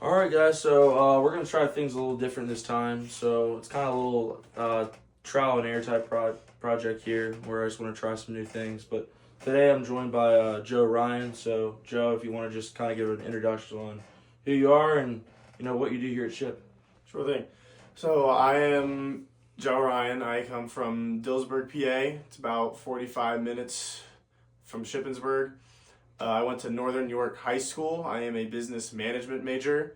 All right, guys. So we're gonna try things a little different this time. So it's kind of a little trial and error type project here, where I just want to try some new things. But today I'm joined by Joe Ryan. So Joe, if you want to just kind of give an introduction on who you are and what you do here at Ship. Sure thing. So I am Joe Ryan. I come from Dillsburg, PA. It's about 45 minutes from Shippensburg. I went to Northern York High School. I am a business management major.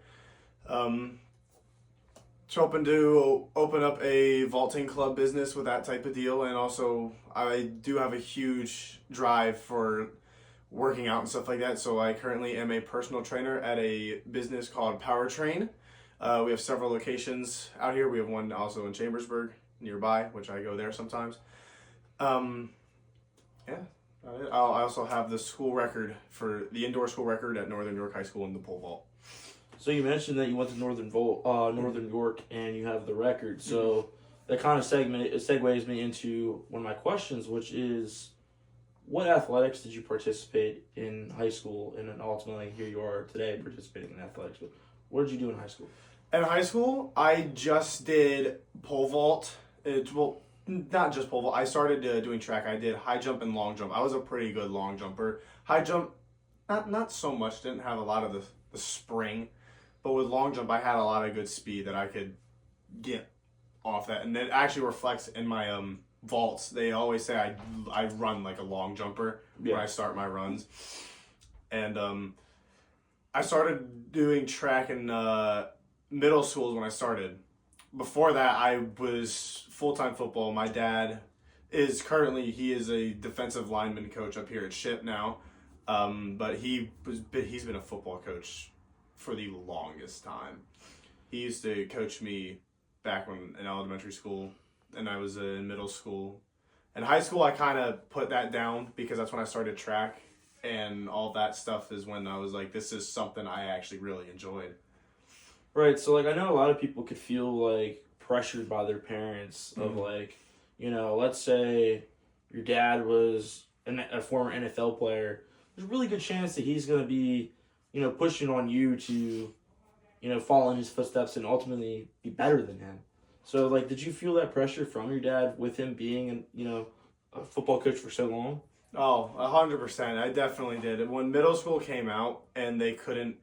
Just hoping to open up a vaulting club business with that type of deal. And also, I do have a huge drive for working out and stuff like that. So I currently am a personal trainer at a business called Powertrain. We have several locations out here. We have one also in Chambersburg nearby, which I go there sometimes. Yeah. I also have the school record for the indoor school record at Northern York High School in the pole vault. So you mentioned that you went to Northern York, and you have the record. So that kind of segues me into one of my questions, which is, what athletics did you participate in high school, and then ultimately here you are today participating in athletics. But what did you do in high school? In high school, I just did pole vault. Not just pole vault. I started doing track. I did high jump and long jump. I was a pretty good long jumper. High jump, not so much. Didn't have a lot of the spring. But with long jump, I had a lot of good speed that I could get off that. And it actually reflects in my vaults. They always say I run like a long jumper when I start my runs. And I started doing track in middle school is when I started. Before that, I was full-time football. My dad is he is a defensive lineman coach up here at Ship now. But he's been a football coach for the longest time. He used to coach me back when in elementary school, and I was in middle school. In high school, I kind of put that down because that's when I started track, and all that stuff is when I was like, this is something I actually really enjoyed. Right, so I know a lot of people could feel pressured by their parents of let's say your dad was a former NFL player. There's a really good chance that he's going to be, pushing on you to, follow in his footsteps and ultimately be better than him. So did you feel that pressure from your dad with him being a football coach for so long? Oh, 100%. I definitely did. When middle school came out and they couldn't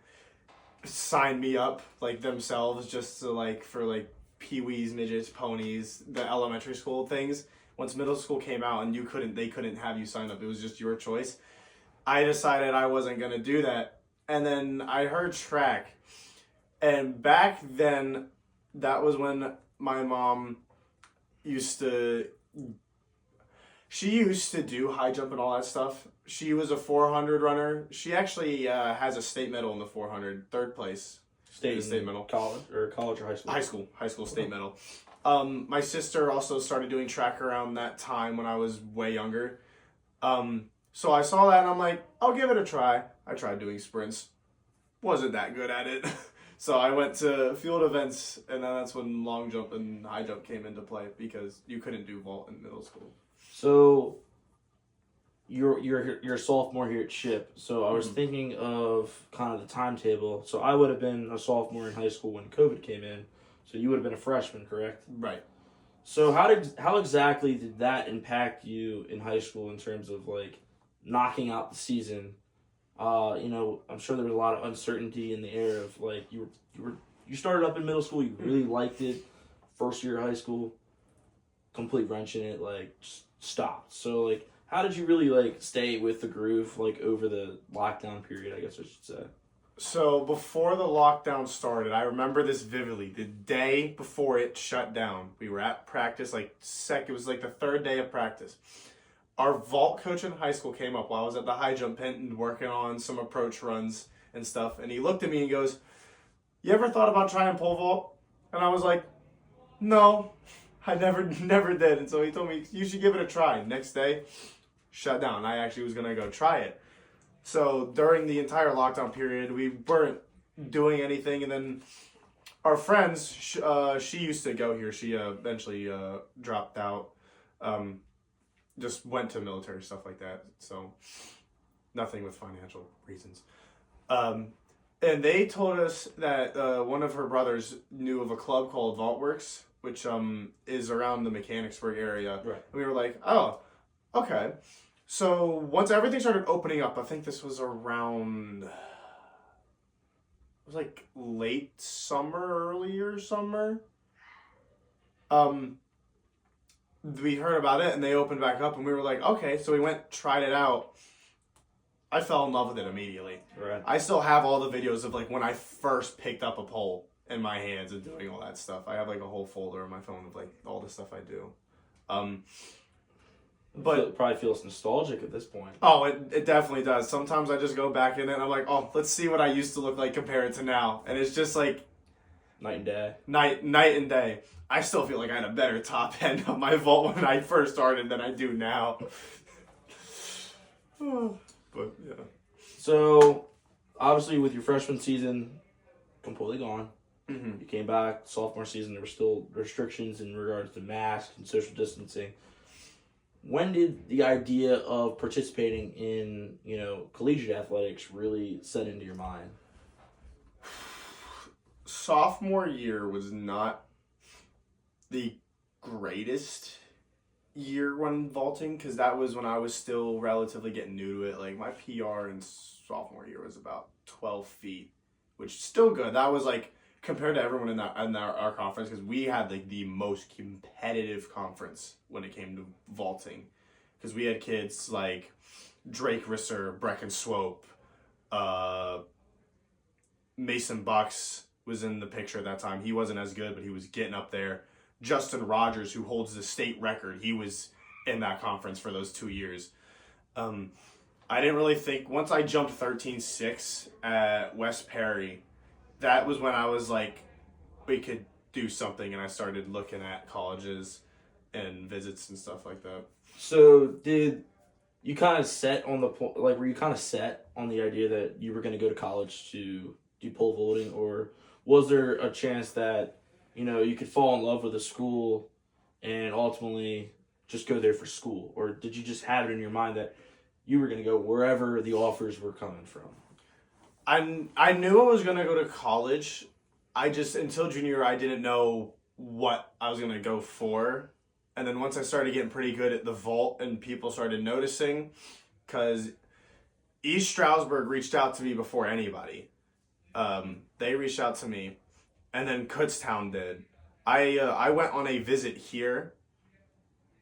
sign me up themselves just to for peewees, midgets, ponies, the elementary school things. Once middle school came out and they couldn't have you sign up. It was just your choice. I decided I wasn't going to do that. And then I heard track. And back then, that was when my mom used to do high jump and all that stuff. She was a 400 runner. She actually has a state medal in the 400, third place. State medal. College or high school? High school state medal. My sister also started doing track around that time when I was way younger. So I saw that and I'm like, I'll give it a try. I tried doing sprints. Wasn't that good at it. So I went to field events, and then that's when long jump and high jump came into play because you couldn't do vault in middle school. So you're a sophomore here at Ship. So I was thinking of kind of the timetable. So I would have been a sophomore in high school when COVID came in. So you would have been a freshman, correct? Right. So how exactly did that impact you in high school in terms of knocking out the season? I'm sure there was a lot of uncertainty in the air of you started up in middle school, you really liked it, first year of high school, complete wrench in it, just stopped. So how did you really stay with the groove over the lockdown period, I guess I should say? So before the lockdown started, I remember this vividly. The day before it shut down, we were at practice, it was the third day of practice. Our vault coach in high school came up while I was at the high jump pit and working on some approach runs and stuff. And he looked at me and goes, "You ever thought about trying pole vault?" And I was like, "No, I never did." And so he told me, "You should give it a try." Next day, shut down. I actually was going to go try it. So during the entire lockdown period, we weren't doing anything. And then our friends, she used to go here. She eventually dropped out. Just went to military, stuff like that. So nothing with financial reasons. And they told us that one of her brothers knew of a club called Vaultworks, which is around the Mechanicsburg area. Right. We were like, oh, okay. So once everything started opening up, I think this was around, it was like late summer, earlier summer. We heard about it and they opened back up and we were like, okay. So we went, tried it out. I fell in love with it immediately. Right. I still have all the videos of like when I first picked up a pole in my hands and doing all that stuff. I have like a whole folder on my phone of like all the stuff I do. But it probably feels nostalgic at this point. Oh, it definitely does. Sometimes I just go back in it and I'm like, oh, let's see what I used to look like compared to now. And it's just like night and day. Night and day. I still feel like I had a better top end of my vault when I first started than I do now. But yeah. So, obviously, with your freshman season completely gone, Mm-hmm. you came back. Sophomore season, there were still restrictions in regards to masks and social distancing. When did the idea of participating in, collegiate athletics really set into your mind? Sophomore year was not the greatest year when vaulting, because that was when I was still relatively getting new to it. Like my PR in sophomore year was about 12 feet, which is still good. That was like compared to everyone in our conference, because we had like the most competitive conference when it came to vaulting, because we had kids like Drake Risser, Brecken Swope, Mason Bucks was in the picture at that time. He wasn't as good, but he was getting up there. Justin Rogers, who holds the state record, he was in that conference for those 2 years. I didn't really think, once I jumped 13.6 at West Perry, that was when I was like, we could do something, and I started looking at colleges and visits and stuff like that. So did you kind of set on the point, like were you kind of set on the idea that you were going to go to college to do pole vaulting, or was there a chance that you could fall in love with a school and ultimately just go there for school? Or did you just have it in your mind that you were going to go wherever the offers were coming from? I knew I was going to go to college. I just, until junior year, I didn't know what I was going to go for. And then once I started getting pretty good at the vault and people started noticing, because East Stroudsburg reached out to me before anybody. They reached out to me. And then Kutztown did. I went on a visit here,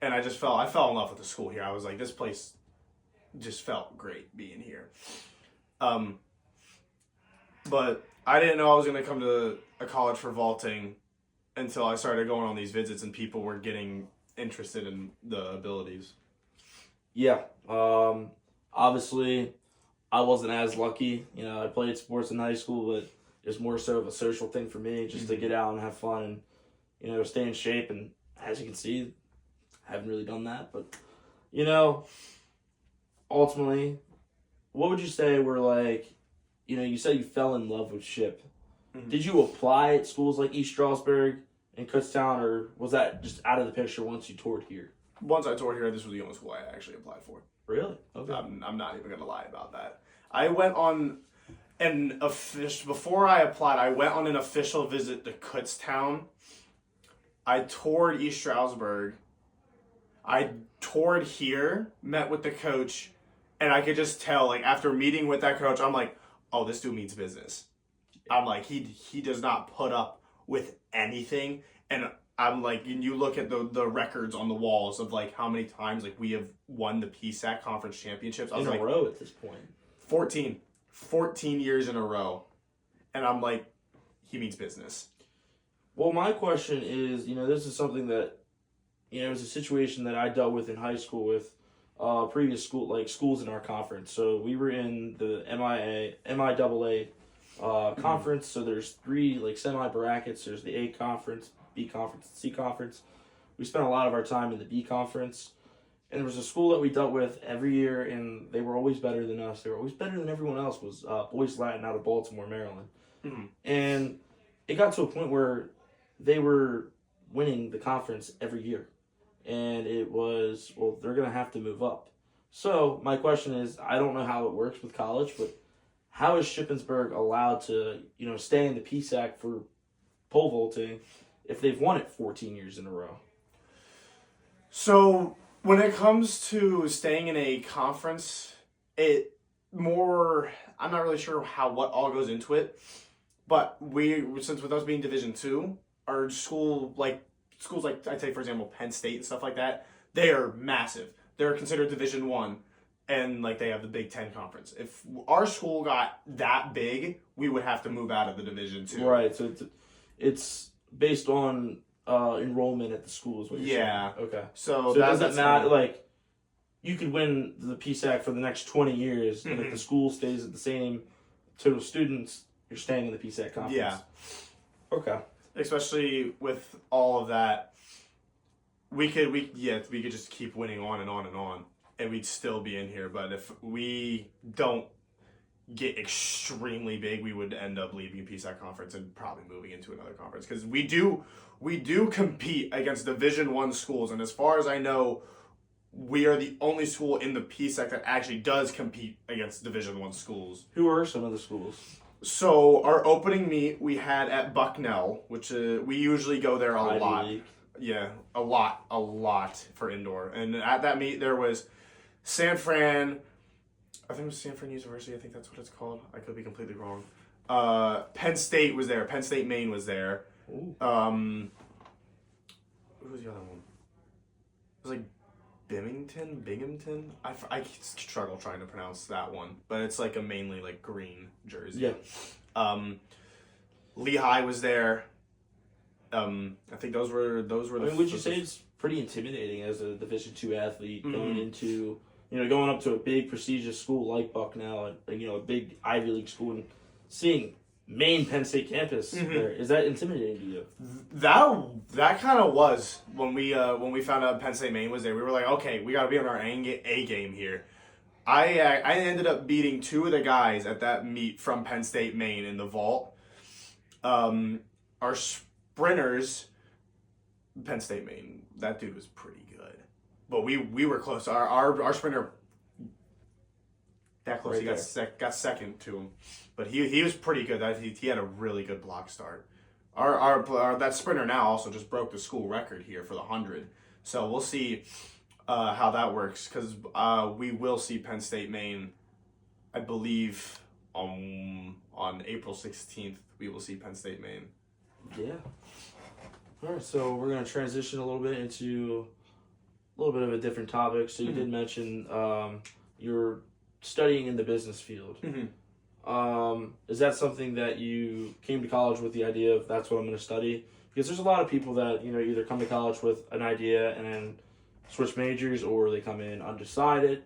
and I fell in love with the school here. I was like, this place just felt great being here. But I didn't know I was going to come to a college for vaulting until I started going on these visits and people were getting interested in the abilities. Yeah. Obviously, I wasn't as lucky. I played sports in high school, but it's more so of a social thing for me, just to get out and have fun and, stay in shape. And as you can see, I haven't really done that. But, ultimately, what would you say were like, you said you fell in love with Ship. Mm-hmm. Did you apply at schools like East Stroudsburg and Kutztown, or was that just out of the picture once you toured here? Once I toured here, this was the only school I actually applied for. Really? Okay. I'm not even going to lie about that. I went on before I applied, I went on an official visit to Kutztown. I toured East Stroudsburg. I toured here, met with the coach, and I could just tell, like, after meeting with that coach, I'm like, oh, this dude means business. I'm like, he does not put up with anything. And I'm like, and you look at the records on the walls of, like, how many times, like, we have won the PSAC conference championships. I was in like, a row at this point. 14 years in a row. And I'm like, he means business. Well, my question is, this is something that, it was a situation that I dealt with in high school with previous schools in our conference. So we were in the MIAA conference. So there's 3 semi-brackets. There's the A conference, B conference, and C conference. We spent a lot of our time in the B conference. And there was a school that we dealt with every year, and they were always better than us. They were always better than everyone else, was Boys Latin out of Baltimore, Maryland. Mm-hmm. And it got to a point where they were winning the conference every year. And it was, well, they're going to have to move up. So my question is, I don't know how it works with college, but how is Shippensburg allowed to, stay in the PSAC for pole vaulting if they've won it 14 years in a row? So when it comes to staying in a conference, I'm not really sure what all goes into it, but since with us being Division II, our schools like I'd say for example Penn State and stuff like that, they are massive. They're considered Division I, and like they have the Big Ten conference. If our school got that big, we would have to move out of the Division II. Right. So it's based on enrollment at the school is what you're saying. Okay. So it doesn't matter. Like, you could win the PSAC for the next 20 years, and if the school stays at the same total students, you're staying in the PSAC conference. Yeah. Okay. Especially with all of that, we could just keep winning on and on and on, and we'd still be in here. But if we don't get extremely big, we would end up leaving PSAC conference and probably moving into another conference, because we do compete against Division I schools, and as far as I know, we are the only school in the PSAC that actually does compete against Division I schools. Who are some of the schools? So our opening meet we had at Bucknell, which we usually go there a Ivy lot. League. Yeah, a lot for indoor. And at that meet there was San Fran, I think it was San Fran University, I think that's what it's called. I could be completely wrong. Penn State was there. Penn State, Maine was there. Ooh. Who was the other one? It was like Binghamton? I struggle trying to pronounce that one, but it's like a mainly like green jersey. Yeah. Lehigh was there. I think those were would you say it's pretty intimidating as a Division II athlete going into, going up to a big prestigious school like Bucknell, and a big Ivy League school, and seeing main Penn State campus there? Is that intimidating to you? That kind of was when we found out Penn State Maine was there. We were like, okay, we got to be on our A game here. I ended up beating two of the guys at that meet from Penn State Maine in the vault. Our sprinters, Penn State Maine, that dude was pretty good, but we were close. Our sprinter that close. Right, he got second to him, but he was pretty good. He had a really good block start. Our that sprinter now also just broke the school record here for the 100. So we'll see how that works, because we will see Penn State Maine, I believe, on April 16th. We will see Penn State Maine. Yeah. All right, so we're going to transition a little bit into a little bit of a different topic. So you did mention you're studying in the business field. Is that something that you came to college with the idea of that's what I'm going to study? Because there's a lot of people that, either come to college with an idea and then switch majors, or they come in undecided.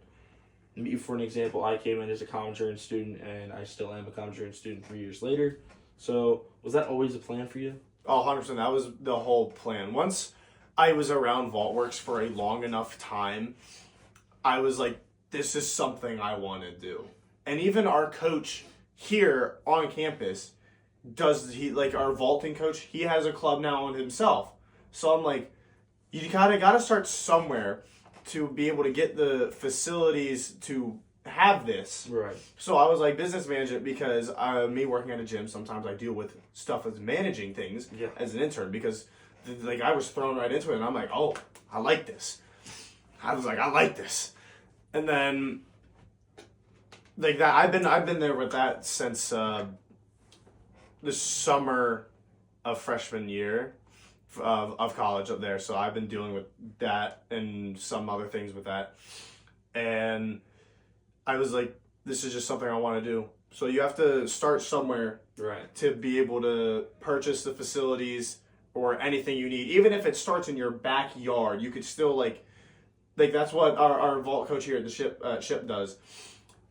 For an example, I came in as a common insurance student, and I still am a common insurance student 3 years later. So was that always a plan for you? Oh, 100%. That was the whole plan. Once I was around VaultWorks for a long enough time, I was like, this is something I want to do. And even our coach here on campus our vaulting coach, he has a club now on himself. So I'm like, you gotta start somewhere to be able to get the facilities to have this. Right. So I was like, business management, because me working at a gym, sometimes I deal with stuff as managing things as an intern, because I was thrown right into it, and I'm like, oh, I like this. I was like, I like this. And then like that, I've been there with that since the summer of freshman year of college up there. So I've been dealing with that and some other things with that. And I was like, this is just something I want to do. So you have to start somewhere, right, to be able to purchase the facilities or anything you need. Even if it starts in your backyard, you could still like that's what our vault coach here at the ship does.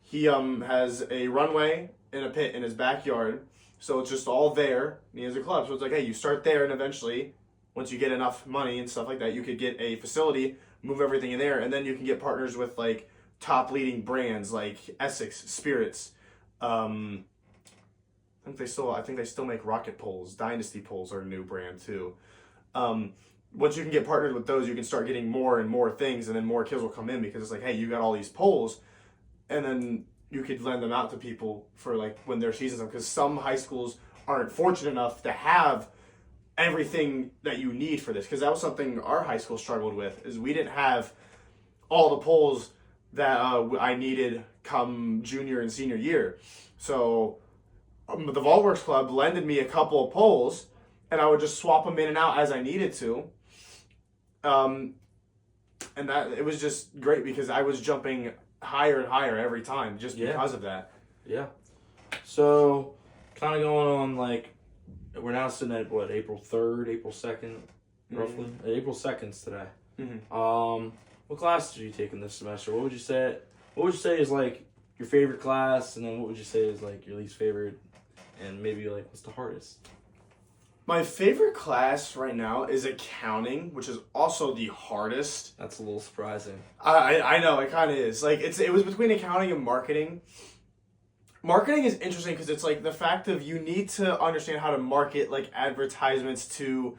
He has a runway and a pit in his backyard, so it's just all there. And he has a club, so it's like, hey, you start there, and eventually, once you get enough money and stuff like that, you could get a facility, move everything in there, and then you can get partners with like top leading brands like Essex, Spirits. I think they still make rocket poles. Dynasty poles are a new brand too. Once you can get partnered with those, you can start getting more and more things, and then more kids will come in, because it's like, hey, you got all these poles, and then you could lend them out to people for like when their season's up, because some high schools aren't fortunate enough to have everything that you need for this, because that was something our high school struggled with, is we didn't have all the poles that I needed come junior and senior year. So the Vaultworks Club lended me a couple of poles, and I would just swap them in and out as I needed to. And that it was just great because I was jumping higher and higher every time just because of that. Yeah. So, kind of going on, like, we're now sitting at, what, April 3rd, April 2nd, roughly? April 2nd's today. What classes are you taking this semester? What would you say is, like, your favorite class, and then what would you say is, like, your least favorite, and maybe, like, what's the hardest? My favorite class right now is accounting, which is also the hardest. That's a little surprising. I know, it kind of is. Like, it was between accounting and marketing. Marketing is interesting because it's like the fact of you need to understand how to market like advertisements to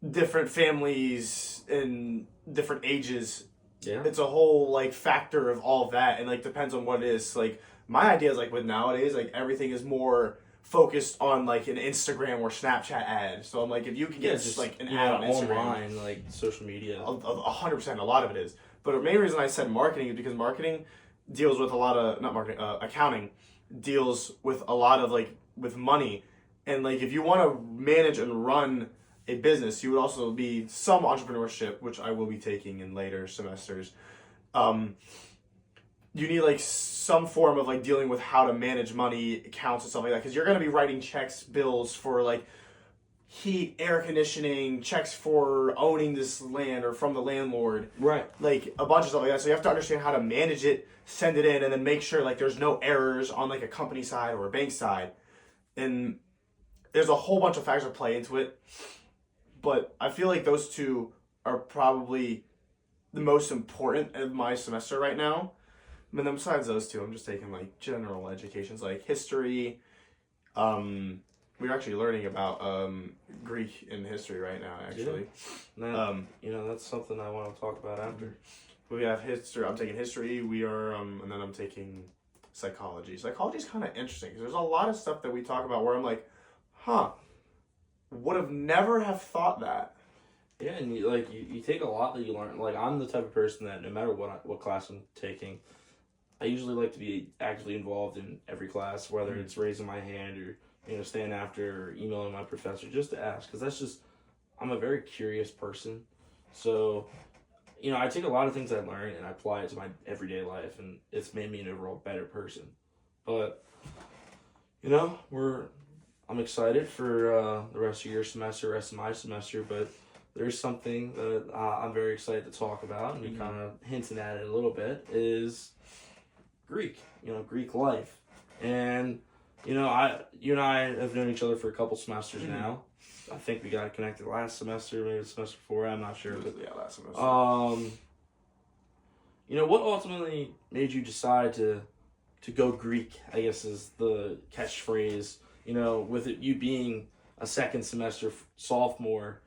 different families and different ages. Yeah. It's a whole like factor of all of that, and like depends on what it is. Like my idea is like with nowadays, like everything is more focused on like an Instagram or Snapchat ad. So I'm like, if you can get just like an ad on Instagram, online, like social media, 100%, a lot of it is. But the main reason I said marketing is because marketing deals with a lot of accounting deals with a lot of like with money, and like if you want to manage and run a business, you would also be some entrepreneurship, which I will be taking in later semesters. You need like some form of like dealing with how to manage money, accounts and stuff like that, because you're going to be writing checks, bills for like heat, air conditioning, checks for owning this land or from the landlord, right? Like a bunch of stuff like that. So you have to understand how to manage it, send it in, and then make sure like there's no errors on like a company side or a bank side. And there's a whole bunch of factors that play into it, but I feel like those two are probably the most important of my semester right now. And then besides those two, I'm just taking like general educations like history. We're actually learning about Greek in history right now, actually. Yeah. That's something I want to talk about after. We have history. I'm taking history. We are, and then I'm taking psychology. Psychology is kind of interesting because there's a lot of stuff that we talk about where I'm like, would have never have thought that. Yeah, and you take a lot that you learn. Like I'm the type of person that no matter what class I'm taking, I usually like to be actively involved in every class, whether it's raising my hand or staying after or emailing my professor just to ask, because I'm a very curious person. So, I take a lot of things I learn and I apply it to my everyday life, and it's made me an overall better person. But, I'm excited for the rest of your semester, rest of my semester, but there's something that I'm very excited to talk about, and we kind of hinted at it a little bit, is Greek, Greek life. And, you and I have known each other for a couple semesters now. I think we got connected last semester, maybe the semester before, I'm not sure. But, last semester. What ultimately made you decide to go Greek, I guess is the catchphrase, with it, you being a second semester sophomore.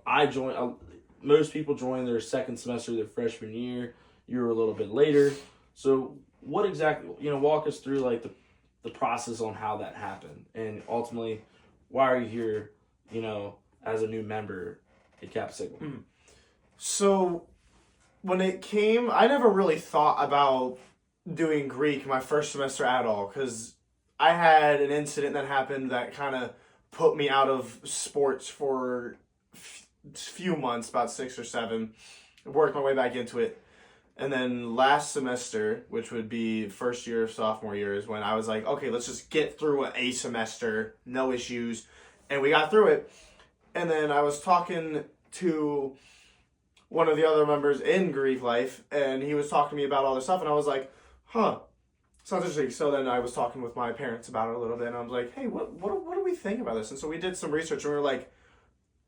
I joined, most people join their second semester their freshman year. You were a little bit later. So what exactly, walk us through like the process on how that happened, and ultimately, why are you here, as a new member at Kappa Sigma? So when it came, I never really thought about doing Greek my first semester at all, because I had an incident that happened that kind of put me out of sports for a few months, about 6 or 7. I worked my way back into it. And then last semester, which would be first year of sophomore year, is when I was like, okay, let's just get through a semester, no issues. And we got through it. And then I was talking to one of the other members in Greek life, and he was talking to me about all this stuff, and I was like, sounds interesting. So then I was talking with my parents about it a little bit, and I was like, hey, what do we think about this? And so we did some research, and we were like,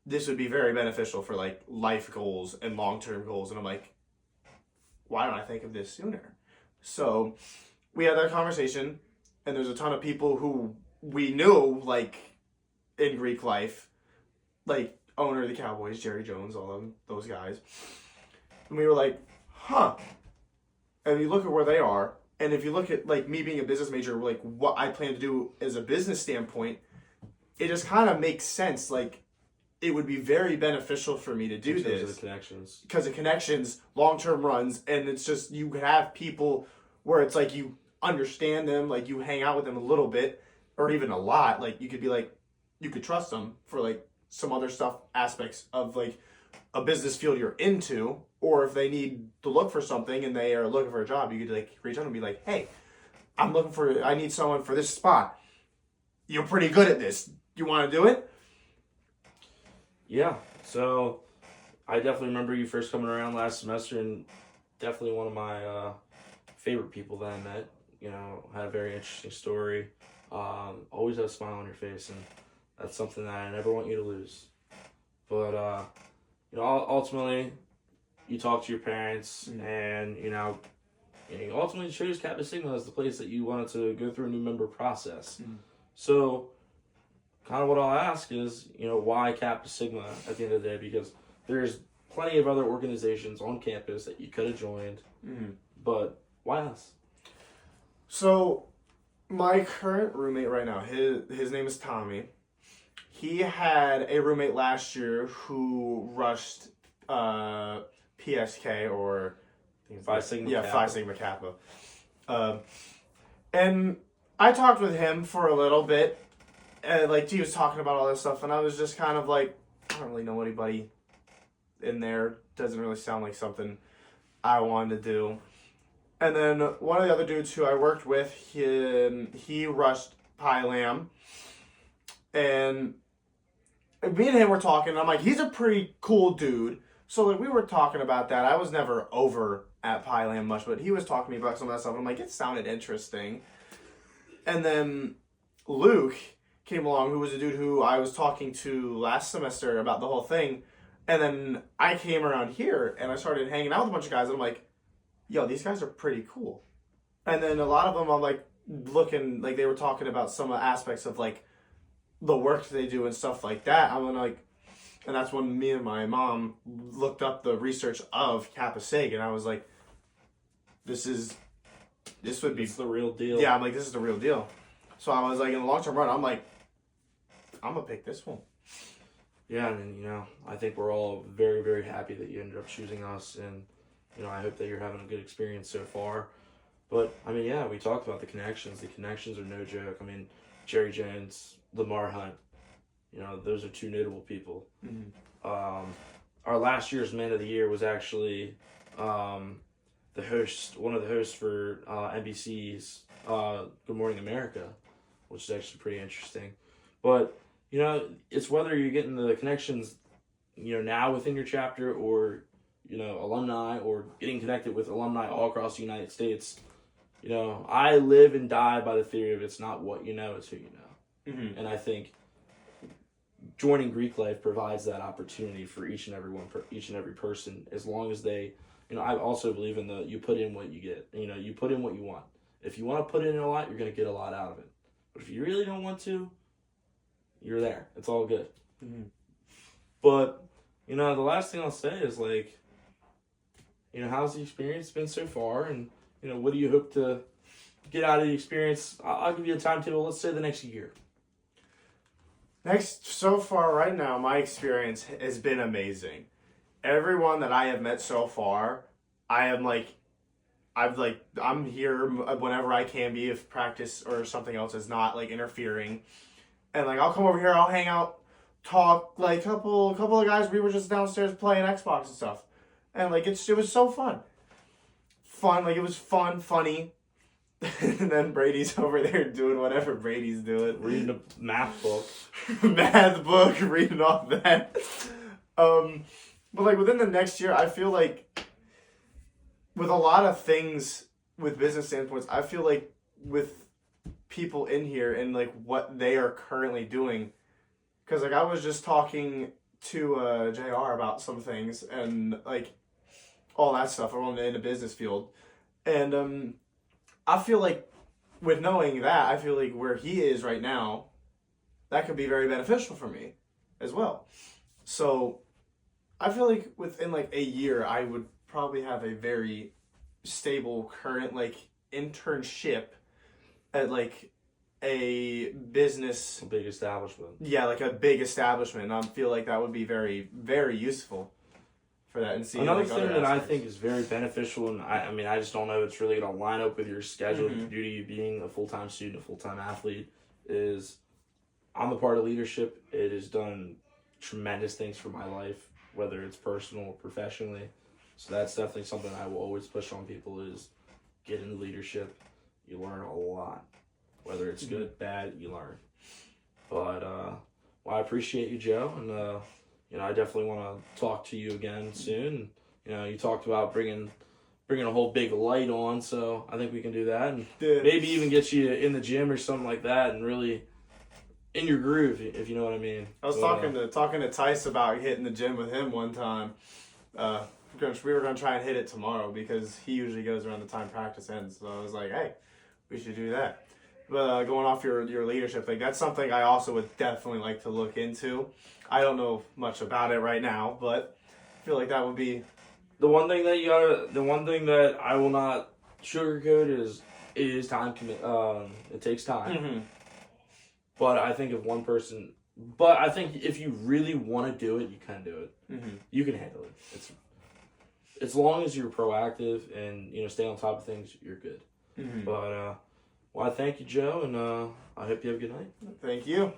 this would be very beneficial for like life goals and long-term goals. And I'm like, why don't I think of this sooner? So we had that conversation, and there's a ton of people who we knew, like, in Greek life, like owner of the Cowboys, Jerry Jones, all of them, those guys. And we were like, and you look at where they are, And if you look at like me being a business major, like what I plan to do as a business standpoint, it just kind of makes sense. Like it would be very beneficial for me to do this of the connections, because of connections, long-term runs, and it's just you could have people where it's like you understand them, like you hang out with them a little bit or even a lot. Like you could be like you could trust them for like some other stuff aspects of like a business field you're into, or if they need to look for something and they are looking for a job, you could like reach out and be like, hey, I need someone for this spot. You're pretty good at this. You want to do it? Yeah. So I definitely remember you first coming around last semester, and definitely one of my favorite people that I met. You know, had a very interesting story. Always had a smile on your face, and that's something that I never want you to lose. But you know, ultimately, you talk to your parents, and you ultimately chose Kappa Sigma as the place that you wanted to go through a new member process. So, kind of what I'll ask is, why Kappa Sigma at the end of the day? Because there's plenty of other organizations on campus that you could have joined, but why us? So, my current roommate right now, his name is Tommy. He had a roommate last year who rushed PSK or Phi Sigma Kappa. Phi Sigma Kappa. And I talked with him for a little bit, and like he was talking about all this stuff, and I was just kind of like, I don't really know anybody in there. Doesn't really sound like something I wanted to do. And then one of the other dudes who I worked with, he rushed Pi Lam, and me and him were talking, and I'm like, he's a pretty cool dude. So like we were talking about that. I was never over at Pi Lam much, but he was talking to me about some of that stuff, and I'm like, it sounded interesting. And then Luke came along, who was a dude who I was talking to last semester about the whole thing. And then I came around here, and I started hanging out with a bunch of guys, and I'm like, yo, these guys are pretty cool. And then a lot of them, I'm like, looking, like they were talking about some aspects of like the work they do and stuff like that. I'm like, and that's when me and my mom looked up the research of Kappa Sig, and I was like, this would be It's the real deal. Yeah, I'm like, this is the real deal. So I was like, in the long term run, I'm like, I'm gonna pick this one. Yeah, and I think we're all very, very happy that you ended up choosing us, and I hope that you're having a good experience so far. But I mean, yeah, we talked about the connections. The connections are no joke. I mean, Jerry Jones, Lamar Hunt, those are two notable people. Our last year's Man of the Year was actually one of the hosts for NBC's Good Morning America, which is actually pretty interesting. But it's whether you're getting the connections, now within your chapter, or alumni, or getting connected with alumni all across the United States. I live and die by the theory of it's not what you know, it's who you know. And I think joining Greek Life provides that opportunity for each and every person, as long as they, I also believe in you put in what you get. You put in what you want. If you want to put in a lot, you're going to get a lot out of it. But if you really don't want to, you're there. It's all good. But, the last thing I'll say is like, how's the experience been so far? And, what do you hope to get out of the experience? I'll give you a timetable. Let's say the next year. So far right now, my experience has been amazing. Everyone that I have met so far, I'm here whenever I can be, if practice or something else is not like interfering. And like I'll come over here, I'll hang out, talk, like couple of guys, we were just downstairs playing Xbox and stuff. And like it was so fun. Like it was funny. And then Brady's over there doing whatever Brady's doing. Reading a math book. Reading off that. But like within the next year, I feel like with a lot of things with business standpoints, I feel like with people in here and like what they are currently doing, because like I was just talking to JR about some things and like all that stuff around in the business field, and I feel like with knowing that, I feel like where he is right now, that could be very beneficial for me as well. So I feel like within like a year, I would probably have a very stable current like internship at like a business, A big establishment. yeah, like a big establishment. And I feel like that would be very, very useful for that. And see Another like, thing other that I aspects. think is very beneficial, and I mean, I just don't know if it's really going to line up with your schedule Mhm. due to you being a full-time student, a full-time athlete, is I'm a part of leadership. It has done tremendous things for my life, whether it's personal or professionally. So that's definitely something I will always push on people is get into leadership. You learn a lot. Whether it's good, bad, you learn. But, well, I appreciate you, Joe, and, I definitely want to talk to you again soon. You talked about bringing a whole big light on, so I think we can do that, and maybe even get you in the gym or something like that, and really in your groove, if you know what I mean. I was talking to Tice about hitting the gym with him one time. We were gonna try and hit it tomorrow because he usually goes around the time practice ends. So I was like, hey, we should do that. But going off your leadership thing, that's something I also would definitely like to look into. I don't know much about it right now, but I feel like that would be the one thing that I will not sugarcoat is it is time commit. It takes time. Mm-hmm. But I think if you really want to do it, you can do it. Mm-hmm. You can handle it. It's as long as you're proactive and stay on top of things, you're good. Mm-hmm. But well, I thank you, Joe, and I hope you have a good night. Thank you.